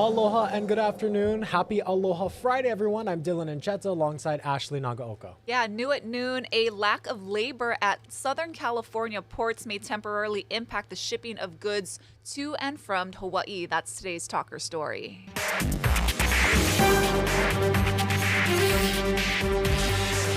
Aloha and good afternoon. Happy Aloha Friday, everyone. I'm Dylan Ancheta alongside Ashley Nagaoka. Yeah, new at noon, a lack of labor at Southern California ports may temporarily impact the shipping of goods to and from Hawaii. That's today's Talker Story.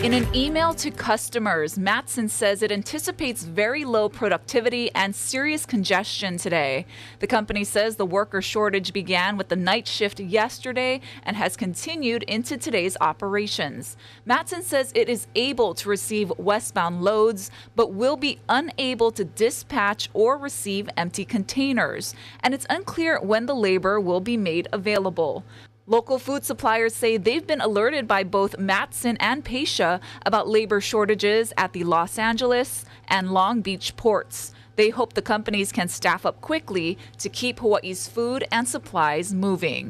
In an email to customers, Matson says it anticipates very low productivity and serious congestion today. The company says the worker shortage began with the night shift yesterday and has continued into today's operations. Matson says it is able to receive westbound loads, but will be unable to dispatch or receive empty containers. And it's unclear when the labor will be made available. Local food suppliers say they've been alerted by both Matson and Pasha about labor shortages at the Los Angeles and Long Beach ports. They hope the companies can staff up quickly to keep Hawaii's food and supplies moving.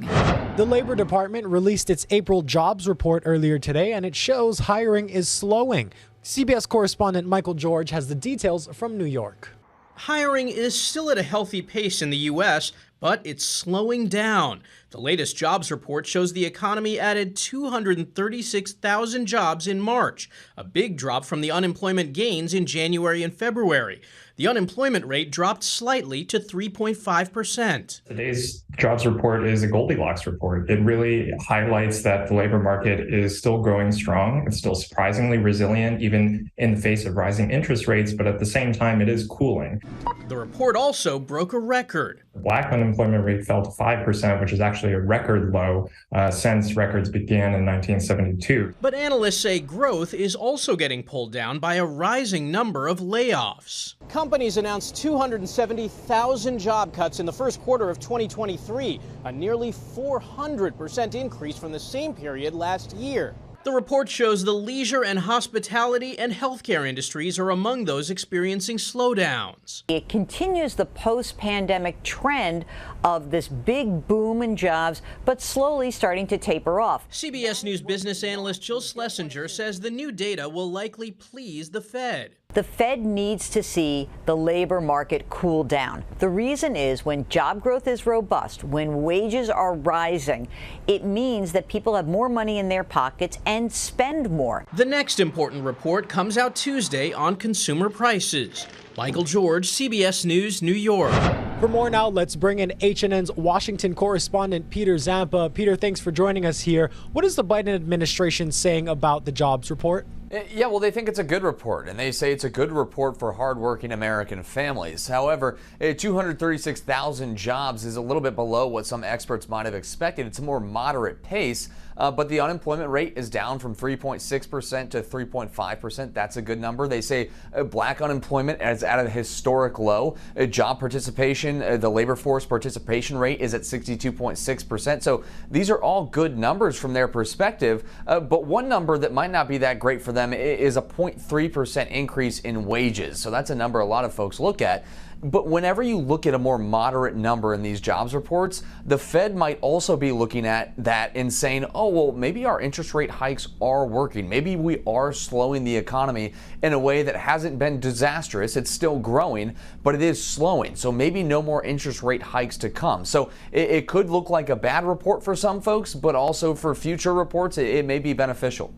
The Labor Department released its April jobs report earlier today, and it shows hiring is slowing. CBS correspondent Michael George has the details from New York. Hiring is still at a healthy pace in the U.S., but it's slowing down. The latest jobs report shows the economy added 236,000 jobs in March, a big drop from the unemployment gains in January and February. The unemployment rate dropped slightly to 3.5%. Today's jobs report is a Goldilocks report. It really highlights that the labor market is still growing strong. It's still surprisingly resilient, even in the face of rising interest rates, but at the same time, it is cooling. The report also broke a record. The black unemployment rate fell to 5%, which is actually a record low since records began in 1972. But analysts say growth is also getting pulled down by a rising number of layoffs. Companies announced 270,000 job cuts in the first quarter of 2023, a nearly 400% increase from the same period last year. The report shows the leisure and hospitality and healthcare industries are among those experiencing slowdowns. It continues the post-pandemic trend of this big boom in jobs, but slowly starting to taper off. CBS News business analyst Jill Schlesinger says the new data will likely please the Fed. The Fed needs to see the labor market cool down. The reason is when job growth is robust, when wages are rising, it means that people have more money in their pockets and spend more. The next important report comes out Tuesday on consumer prices. Michael George, CBS News, New York. For more now, let's bring in H&N's Washington correspondent Peter Zampa. Peter, thanks for joining us here. What is the Biden administration saying about the jobs report? Yeah, well, they think it's a good report, and they say it's a good report for hardworking American families. However, 236,000 jobs is a little bit below what some experts might have expected. It's a more moderate pace, but the unemployment rate is down from 3.6% to 3.5%. That's a good number. They say black unemployment is at a historic low. Job participation, the labor force participation rate is at 62.6%. So these are all good numbers from their perspective, but one number that might not be that great for them is a 0.3% increase in wages. So that's a number a lot of folks look at. But whenever you look at a more moderate number in these jobs reports, the Fed might also be looking at that and saying, oh, well, maybe our interest rate hikes are working. Maybe we are slowing the economy in a way that hasn't been disastrous. It's still growing, but it is slowing. So maybe no more interest rate hikes to come. So it could look like a bad report for some folks, but also for future reports, it may be beneficial.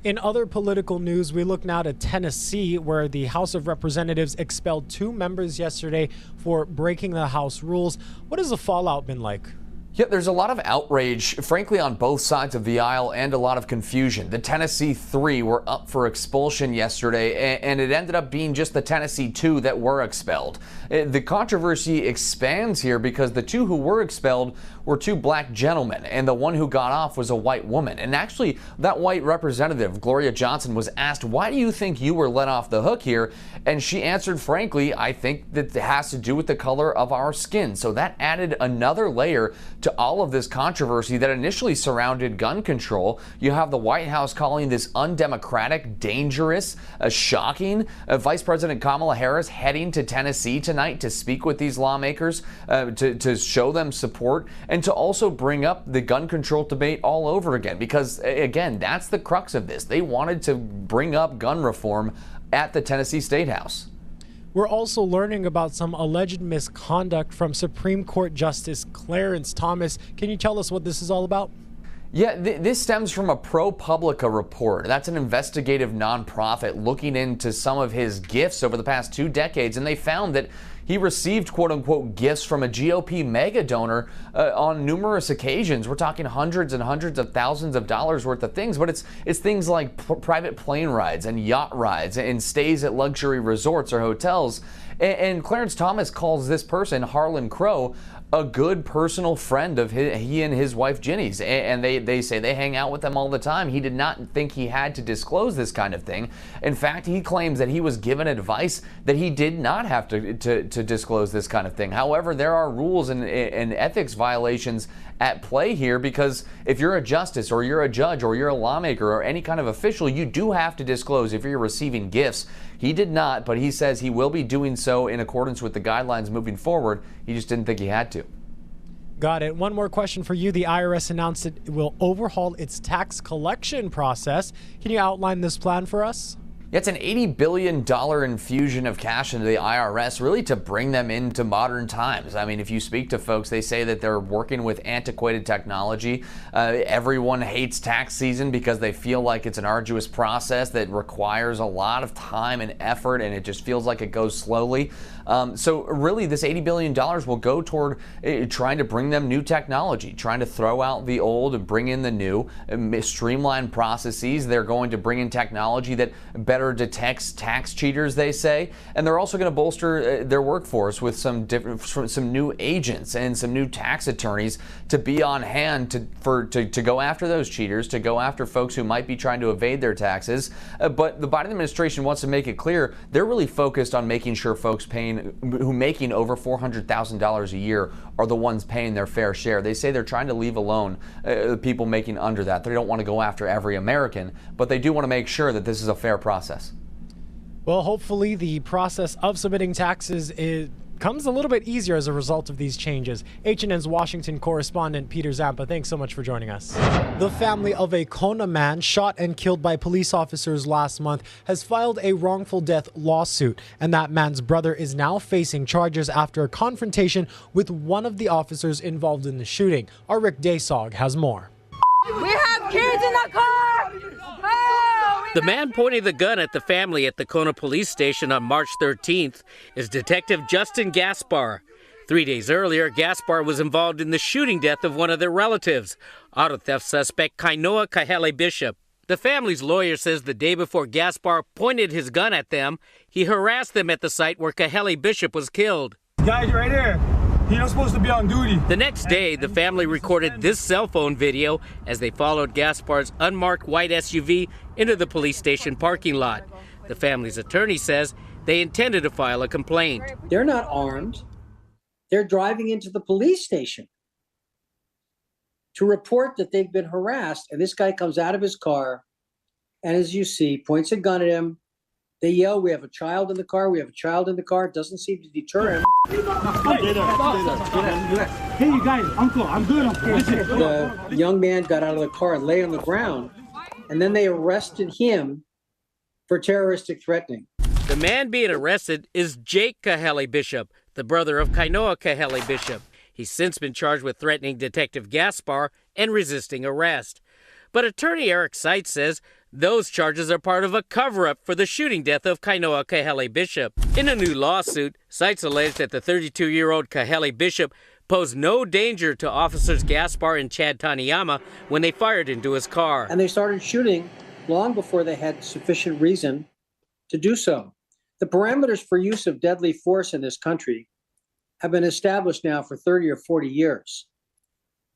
In other political news, we look now to Tennessee, where the House of Representatives expelled 2 members yesterday for breaking the House rules. What has the fallout been like? Yeah, there's a lot of outrage, frankly, on both sides of the aisle and a lot of confusion. The Tennessee 3 were up for expulsion yesterday, and it ended up being just the Tennessee 2 that were expelled. The controversy expands here because the 2 who were expelled were 2 black gentlemen, and the one who got off was a white woman. And actually, that white representative, Gloria Johnson, was asked, "Why do you think you were let off the hook here?" And she answered, frankly, "I think that it has to do with the color of our skin." So that added another layer to all of this controversy that initially surrounded gun control. You have the White House calling this undemocratic, dangerous, shocking. Vice President Kamala Harris heading to Tennessee tonight to speak with these lawmakers, to show them support, and to also bring up the gun control debate all over again. Because, again, that's the crux of this. They wanted to bring up gun reform at the Tennessee State House. We're also learning about some alleged misconduct from Supreme Court Justice Clarence Thomas. Can you tell us what this is all about? Yeah, this stems from a ProPublica report. That's an investigative nonprofit looking into some of his gifts over the past 2 decades, and they found that he received quote-unquote gifts from a GOP mega donor on numerous occasions. We're talking hundreds and hundreds of thousands of dollars worth of things, but it's things like private plane rides and yacht rides and stays at luxury resorts or hotels. And Clarence Thomas calls this person, Harlan Crow, a good personal friend of he and his wife Ginny's, and they say they hang out with them all the time. He did not think he had to disclose this kind of thing. In fact, he claims that he was given advice that he did not have to disclose this kind of thing. However, there are rules and ethics violations at play here, because if you're a justice or you're a judge or you're a lawmaker or any kind of official, you do have to disclose if you're receiving gifts. He did not, but he says he will be doing so in accordance with the guidelines moving forward. He just didn't think he had to. Got it. One more question for you. The IRS announced it will overhaul its tax collection process. Can you outline this plan for us? It's an $80 billion infusion of cash into the IRS, really to bring them into modern times. I mean, if you speak to folks, they say that they're working with antiquated technology. Everyone hates tax season because they feel like it's an arduous process that requires a lot of time and effort, and it just feels like it goes slowly. So really, this $80 billion will go toward trying to bring them new technology, trying to throw out the old and bring in the new, streamline processes. They're going to bring in technology that better detects tax cheaters, they say, and they're also going to bolster their workforce with some new agents and some new tax attorneys to be on hand to go after those cheaters, to go after folks who might be trying to evade their taxes. But the Biden administration wants to make it clear they're really focused on making sure folks making over $400,000 a year are the ones paying their fair share. They say they're trying to leave alone the people making under that. They don't want to go after every American, but they do want to make sure that this is a fair process. Well, hopefully the process of submitting taxes comes a little bit easier as a result of these changes. H&N's Washington correspondent Peter Zampa, thanks so much for joining us. The family of a Kona man shot and killed by police officers last month has filed a wrongful death lawsuit, and that man's brother is now facing charges after a confrontation with one of the officers involved in the shooting. Our Rick Daysog has more. We have kids in the car! The man pointing the gun at the family at the Kona police station on March 13th is Detective Justin Gaspar. 3 days earlier, Gaspar was involved in the shooting death of one of their relatives, auto theft suspect Kainoa Kahele Bishop. The family's lawyer says the day before Gaspar pointed his gun at them, he harassed them at the site where Kahele Bishop was killed. Guys, right here. You're not supposed to be on duty. The next day, the family recorded this cell phone video as they followed Gaspar's unmarked white SUV into the police station parking lot. The family's attorney says they intended to file a complaint. They're not armed. They're driving into the police station to report that they've been harassed. And this guy comes out of his car and, as you see, points a gun at him. They yell, "We have a child in the car. We have a child in the car." It doesn't seem to deter him. Hey, you guys, uncle, I'm good. The young man got out of the car and lay on the ground, and then they arrested him for terroristic threatening. The man being arrested is Jake Kahele Bishop, the brother of Kainoa Kahele Bishop. He's since been charged with threatening Detective Gaspar and resisting arrest. But attorney Eric Seitz says those charges are part of a cover-up for the shooting death of Kainoa Kahele Bishop. In a new lawsuit, Seitz alleged that the 32-year-old Kahele Bishop posed no danger to officers Gaspar and Chad Taniyama when they fired into his car. And they started shooting long before they had sufficient reason to do so. The parameters for use of deadly force in this country have been established now for 30 or 40 years.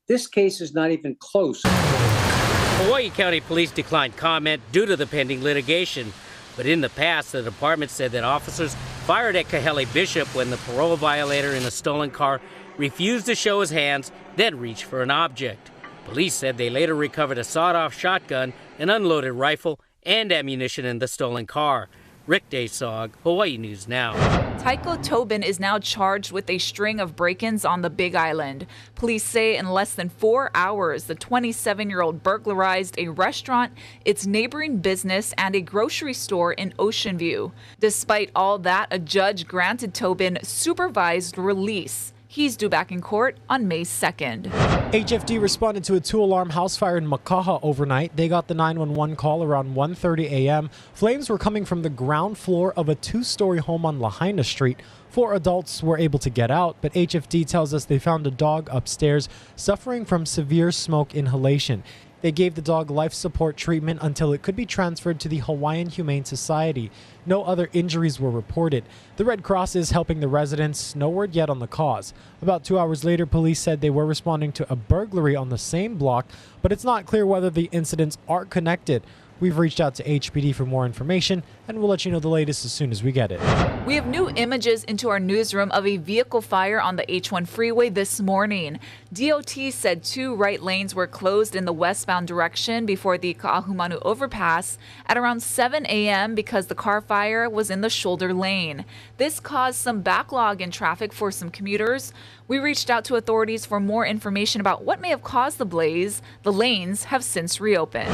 This case is not even close. Hawaii County Police declined comment due to the pending litigation. But in the past, the department said that officers fired at Kahele Bishop when the parole violator in a stolen car refused to show his hands, then reached for an object. Police said they later recovered a sawed-off shotgun, an unloaded rifle, and ammunition in the stolen car. Rick Daysog, Hawaii News Now. Tycho Tobin is now charged with a string of break-ins on the Big Island. Police say in less than 4 hours, the 27-year-old burglarized a restaurant, its neighboring business, and a grocery store in Ocean View. Despite all that, a judge granted Tobin supervised release. He's due back in court on May 2nd. HFD responded to a 2-alarm house fire in Makaha overnight. They got the 911 call around 1:30 a.m. Flames were coming from the ground floor of a 2-story home on Lahaina Street. 4 adults were able to get out, but HFD tells us they found a dog upstairs suffering from severe smoke inhalation. They gave the dog life support treatment until it could be transferred to the Hawaiian Humane Society. No other injuries were reported. The Red Cross is helping the residents. No word yet on the cause. About 2 hours later, police said they were responding to a burglary on the same block, but it's not clear whether the incidents are connected. We've reached out to HPD for more information, and we'll let you know the latest as soon as we get it. We have new images into our newsroom of a vehicle fire on the H1 freeway this morning. DOT said 2 right lanes were closed in the westbound direction before the Ka'ahumanu overpass at around 7 a.m. because the car fire was in the shoulder lane. This caused some backlog in traffic for some commuters. We reached out to authorities for more information about what may have caused the blaze. The lanes have since reopened.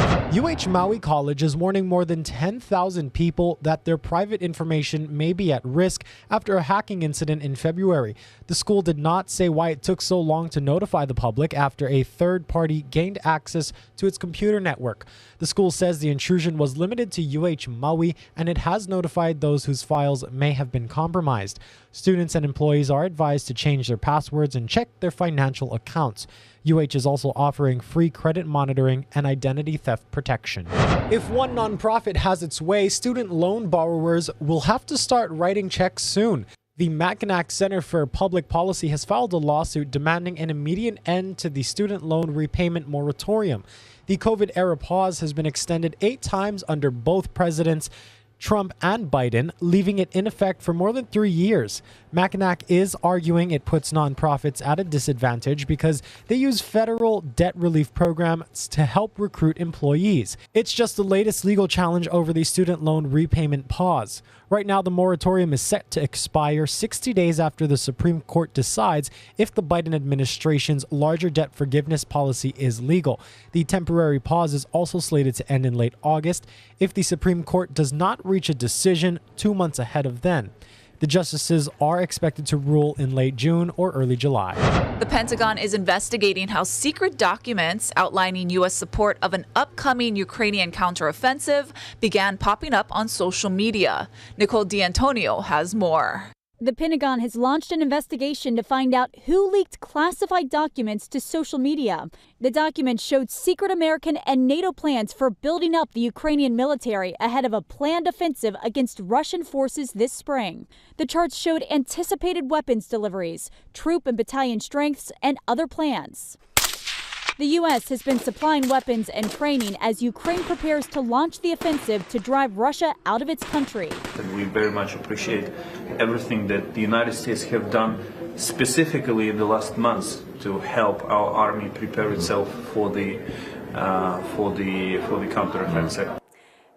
Maui College is warning more than 10,000 people that their private information may be at risk after a hacking incident in February. The school did not say why it took so long to notify the public after a third party gained access to its computer network. The school says the intrusion was limited to Maui, and it has notified those whose files may have been compromised. Students and employees are advised to change their passwords and check their financial accounts. is also offering free credit monitoring and identity theft protection. If one nonprofit has its way, student loan borrowers will have to start writing checks soon. The Mackinac Center for Public Policy has filed a lawsuit demanding an immediate end to the student loan repayment moratorium. The COVID-era pause has been extended 8 times under both presidents, Trump and Biden, leaving it in effect for more than 3 years. Mackinac is arguing it puts nonprofits at a disadvantage because they use federal debt relief programs to help recruit employees. It's just the latest legal challenge over the student loan repayment pause. Right now, the moratorium is set to expire 60 days after the Supreme Court decides if the Biden administration's larger debt forgiveness policy is legal. The temporary pause is also slated to end in late August if the Supreme Court does not reach a decision 2 months ahead of then. The justices are expected to rule in late June or early July. The Pentagon is investigating how secret documents outlining U.S. support of an upcoming Ukrainian counteroffensive began popping up on social media. Nicole D'Antonio has more. The Pentagon has launched an investigation to find out who leaked classified documents to social media. The documents showed secret American and NATO plans for building up the Ukrainian military ahead of a planned offensive against Russian forces this spring. The charts showed anticipated weapons deliveries, troop and battalion strengths, and other plans. The U.S. has been supplying weapons and training as Ukraine prepares to launch the offensive to drive Russia out of its country. And we very much appreciate everything that the United States have done specifically in the last months to help our army prepare itself for the counteroffensive.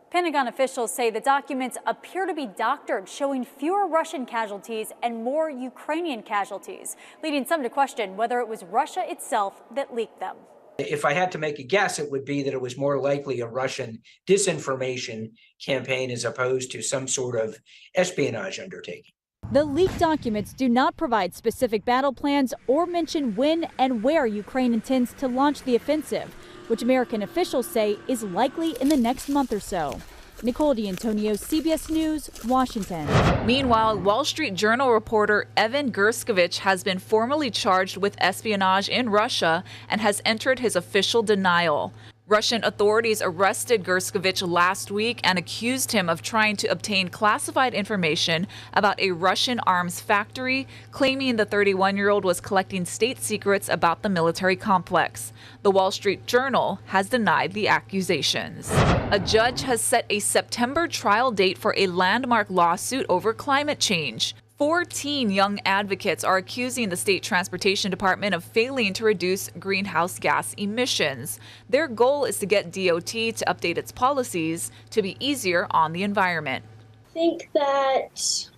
Pentagon officials say the documents appear to be doctored, showing fewer Russian casualties and more Ukrainian casualties, leading some to question whether it was Russia itself that leaked them. If I had to make a guess, it would be that it was more likely a Russian disinformation campaign as opposed to some sort of espionage undertaking. The leaked documents do not provide specific battle plans or mention when and where Ukraine intends to launch the offensive, which American officials say is likely in the next month or so. Nicole D'Antonio, CBS News, Washington. Meanwhile, Wall Street Journal reporter Evan Gershkovich has been formally charged with espionage in Russia and has entered his official denial. Russian authorities arrested Gershkovich last week and accused him of trying to obtain classified information about a Russian arms factory, claiming the 31-year-old was collecting state secrets about the military complex. The Wall Street Journal has denied the accusations. A judge has set a September trial date for a landmark lawsuit over climate change. 14 young advocates are accusing the state transportation department of failing to reduce greenhouse gas emissions. Their goal is to get DOT to update its policies to be easier on the environment. I think that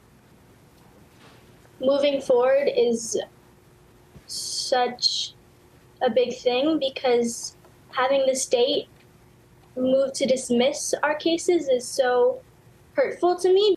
moving forward is such a big thing because having the state move to dismiss our cases is so hurtful to me.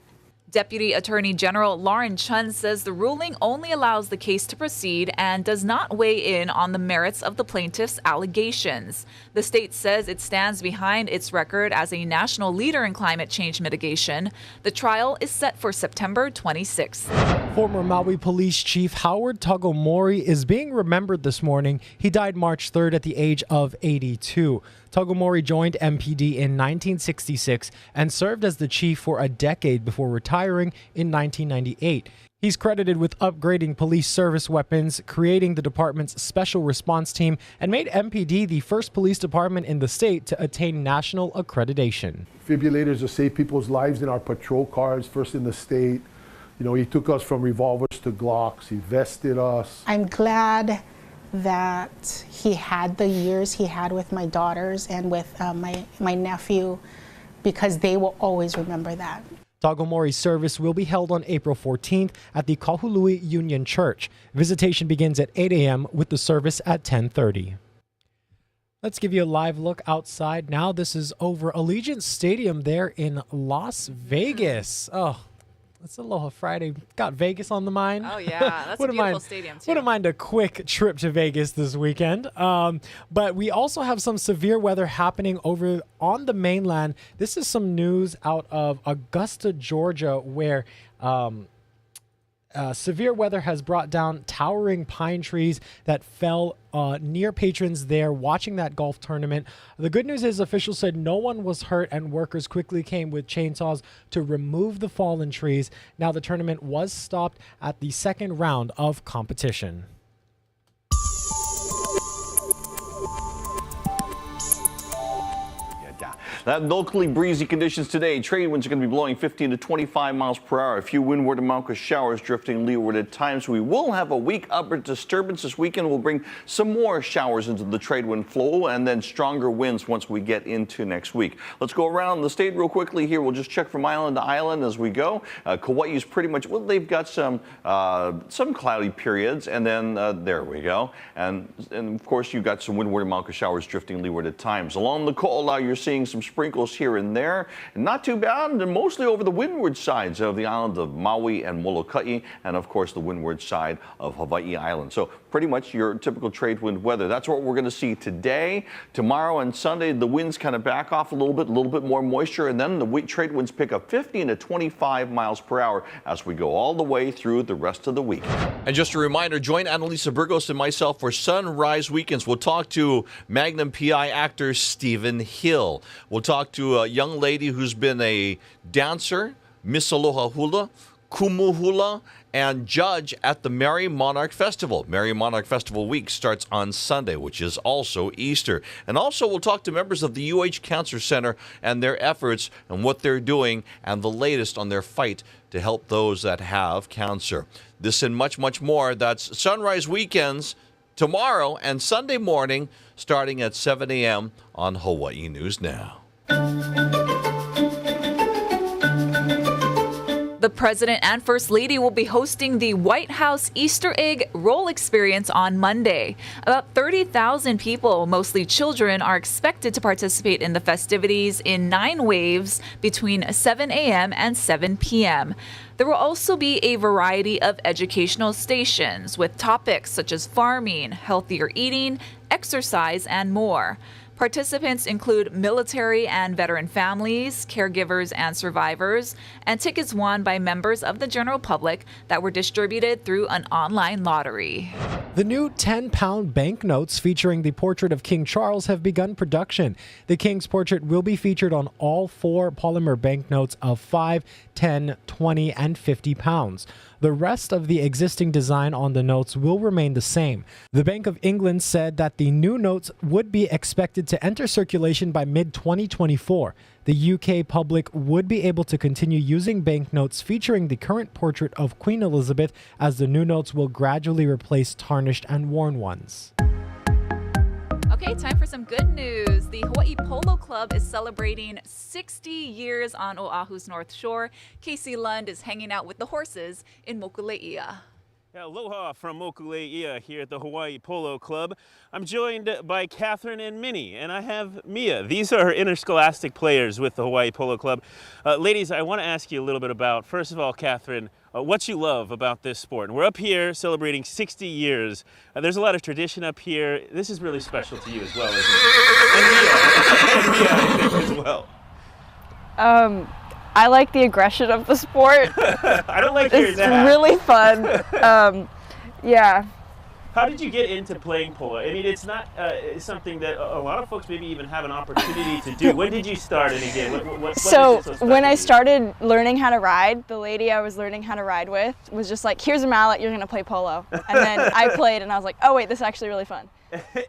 Deputy Attorney General Lauren Chun says the ruling only allows the case to proceed and does not weigh in on the merits of the plaintiff's allegations. The state says it stands behind its record as a national leader in climate change mitigation. The trial is set for September 26th. Former Maui Police Chief Howard Tagomori is being remembered this morning. He died March 3rd at the age of 82. Tagomori joined MPD in 1966 and served as the chief for a decade before retiring in 1998. He's credited with upgrading police service weapons, creating the department's special response team, and made MPD the first police department in the state to attain national accreditation. Defibrillators to save people's lives in our patrol cars, first in the state. You know, he took us from revolvers to Glocks. He vested us. I'm glad that he had the years he had with my daughters and with my nephew, because they will always remember that. Tagomori's service will be held on April 14th at the Kahului Union Church. Visitation begins at 8 a.m. with the service at 10:30. Let's give you a live look outside now. This is over Allegiant Stadium there in Las Vegas. Oh, it's Aloha Friday. Got Vegas on the mind. Oh, yeah. That's a beautiful stadium, too. Wouldn't mind a quick trip to Vegas this weekend. But we also have some severe weather happening over on the mainland. This is some news out of Augusta, Georgia, where severe weather has brought down towering pine trees that fell near patrons there watching that golf tournament. The good news is officials said no one was hurt and workers quickly came with chainsaws to remove the fallen trees. Now the tournament was stopped at the second round of competition. That locally breezy conditions today. Trade winds are going to be blowing 15 to 25 miles per hour. A few windward and mountain showers drifting leeward at times. We will have a weak upward disturbance this weekend. We'll bring some more showers into the trade wind flow and then stronger winds once we get into next week. Let's go around the state real quickly here. We'll just check from island to island as we go. Kauai's pretty much, well, they've got some cloudy periods, and then there we go. And of course, you've got some windward and mountain showers drifting leeward at times. Along the Ko'olau, you're seeing some sprinkles here and there, not too bad, and mostly over the windward sides of the island of Maui and Molokai, and of course the windward side of Hawaii Island. So pretty much your typical trade wind weather. That's what we're going to see today. Tomorrow and Sunday, the winds kind of back off a little bit more moisture, and then the trade winds pick up 15 to 25 miles per hour as we go all the way through the rest of the week. And just a reminder, join Annalisa Burgos and myself for Sunrise Weekends. We'll talk to Magnum PI actor Stephen Hill. We'll talk to a young lady who's been a dancer, Miss Aloha Hula, Kumu Hula, and judge at the Merry Monarch Festival. Merry Monarch Festival week starts on Sunday, which is also Easter. And also we'll talk to members of the UH Cancer Center and their efforts and what they're doing and the latest on their fight to help those that have cancer. This and much, much more. That's Sunrise Weekends tomorrow and Sunday morning starting at 7 a.m. on Hawaii News Now. The President and First Lady will be hosting the White House Easter egg roll experience on Monday. About 30,000 people, mostly children, are expected to participate in the festivities in 9 waves between 7 a.m. and 7 p.m. There will also be a variety of educational stations with topics such as farming, healthier eating, exercise, and more. Participants include military and veteran families, caregivers, and survivors, and tickets won by members of the general public that were distributed through an online lottery. The new 10-pound banknotes featuring the portrait of King Charles have begun production. The King's portrait will be featured on all 4 polymer banknotes of 5, 10, 20, and 50 pounds. The rest of the existing design on the notes will remain the same. The Bank of England said that the new notes would be expected to enter circulation by mid-2024. The UK public would be able to continue using banknotes featuring the current portrait of Queen Elizabeth, as the new notes will gradually replace tarnished and worn ones. Okay, time for some good news. The Hawaii Polo Club is celebrating 60 years on Oahu's North Shore. Casey Lund is hanging out with the horses in Mokuleia. Aloha from Mokuleia here at the Hawaii Polo Club. I'm joined by Catherine and Minnie, and I have Mia. These are interscholastic players with the Hawaii Polo Club. Ladies, I want to ask you a little bit about, first of all, Catherine, what you love about this sport. And we're up here celebrating 60 years. There's a lot of tradition up here. This is really special to you as well, isn't it? And Mia, I think, as well. I like the aggression of the sport. I don't like hearing that. It's really fun. Yeah. How did you get into playing polo? I mean, it's not something that a lot of folks maybe even have an opportunity to do. When did you start it again? So when I started learning how to ride, the lady I was learning how to ride with was just like, here's a mallet, you're going to play polo. And then I played and I was like, oh wait, this is actually really fun.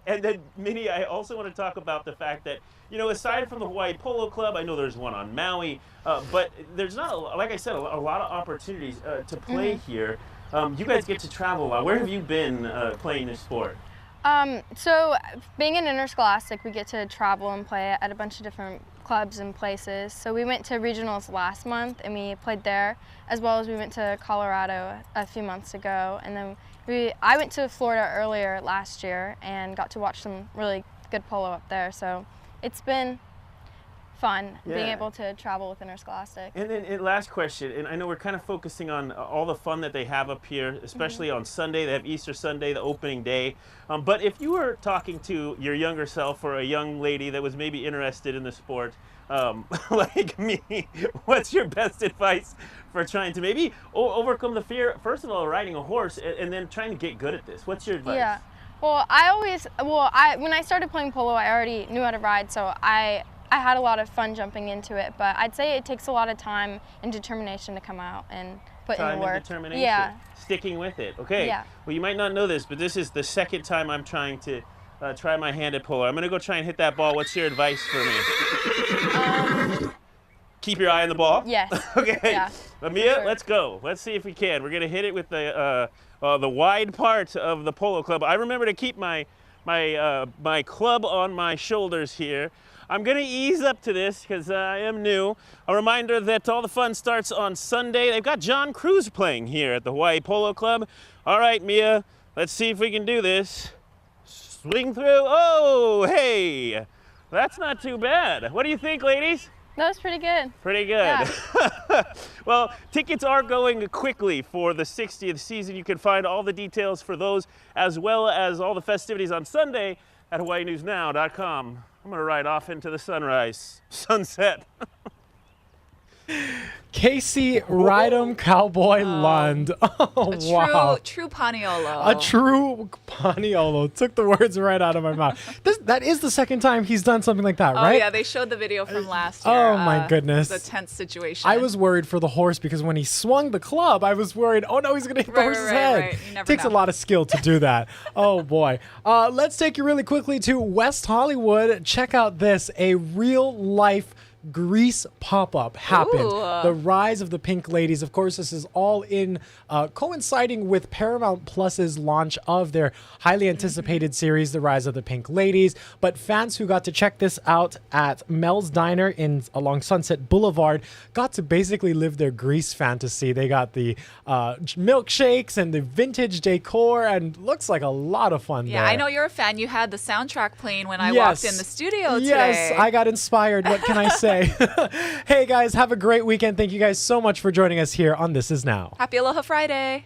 And then, Minnie, I also want to talk about the fact that, you know, aside from the Hawaii Polo Club, I know there's one on Maui, but there's not, like I said, a lot of opportunities to play here. You guys get to travel a lot. Where have you been playing this sport? So being an interscholastic, we get to travel and play at a bunch of different clubs and places. So we went to regionals last month and we played there, as well as we went to Colorado a few months ago. And then I went to Florida earlier last year and got to watch some really good polo up there. So it's been fun being able to travel with interscholastic. And then last question, and I know we're kind of focusing on all the fun that they have up here, especially on Sunday. They have Easter Sunday, the opening day. But if you were talking to your younger self or a young lady that was maybe interested in the sport, like me, what's your best advice for trying to maybe overcome the fear, first of all, riding a horse, and then trying to get good at this? What's your advice? Yeah. Well, when I started playing polo, I already knew how to ride, so I had a lot of fun jumping into it, but I'd say it takes a lot of time and determination to come out and put in the work. And determination. Yeah. Sticking with it. Okay. Yeah. Well, you might not know this, but this is the second time I'm trying to try my hand at polo. I'm going to go try and hit that ball. What's your advice for me? Keep your eye on the ball? Yes. Okay. Yeah. Mia, let's go. Let's see if we can. We're going to hit it with the wide part of the polo club. I remember to keep my club on my shoulders here. I'm going to ease up to this because I am new. A reminder that all the fun starts on Sunday. They've got John Cruz playing here at the Hawaii Polo Club. All right, Mia, let's see if we can do this. Swing through. Oh, hey, that's not too bad. What do you think, ladies? That was pretty good. Pretty good. Yeah. Well, tickets are going quickly for the 60th season. You can find all the details for those as well as all the festivities on Sunday at HawaiiNewsNow.com. I'm going to ride off into the sunset. Casey Rydom Cowboy Lund. Oh, wow. True Paniolo. A true Paniolo. Took the words right out of my mouth. That is the second time he's done something like that, right? Oh, yeah. They showed the video from last year. Oh, my goodness. The tense situation. I was worried for the horse because when he swung the club, I was worried, oh, no, he's going to hit the horse's head. Right. You never Takes know. a lot of skill to do that. Oh, boy. Let's take you really quickly to West Hollywood. Check out this. A real-life Grease pop-up happened. Ooh. The rise of the Pink Ladies. Of course, this is all in coinciding with Paramount Plus's launch of their highly anticipated series, The Rise of the Pink Ladies. But fans who got to check this out at Mel's Diner along Sunset Boulevard got to basically live their Grease fantasy. They got the milkshakes and the vintage decor, and looks like a lot of fun. Yeah, there. I know you're a fan. You had the soundtrack playing when I walked in the studio today. Yes, I got inspired. What can I say? Hey guys, have a great weekend. Thank you guys so much for joining us here on This Is Now. Happy Aloha Friday.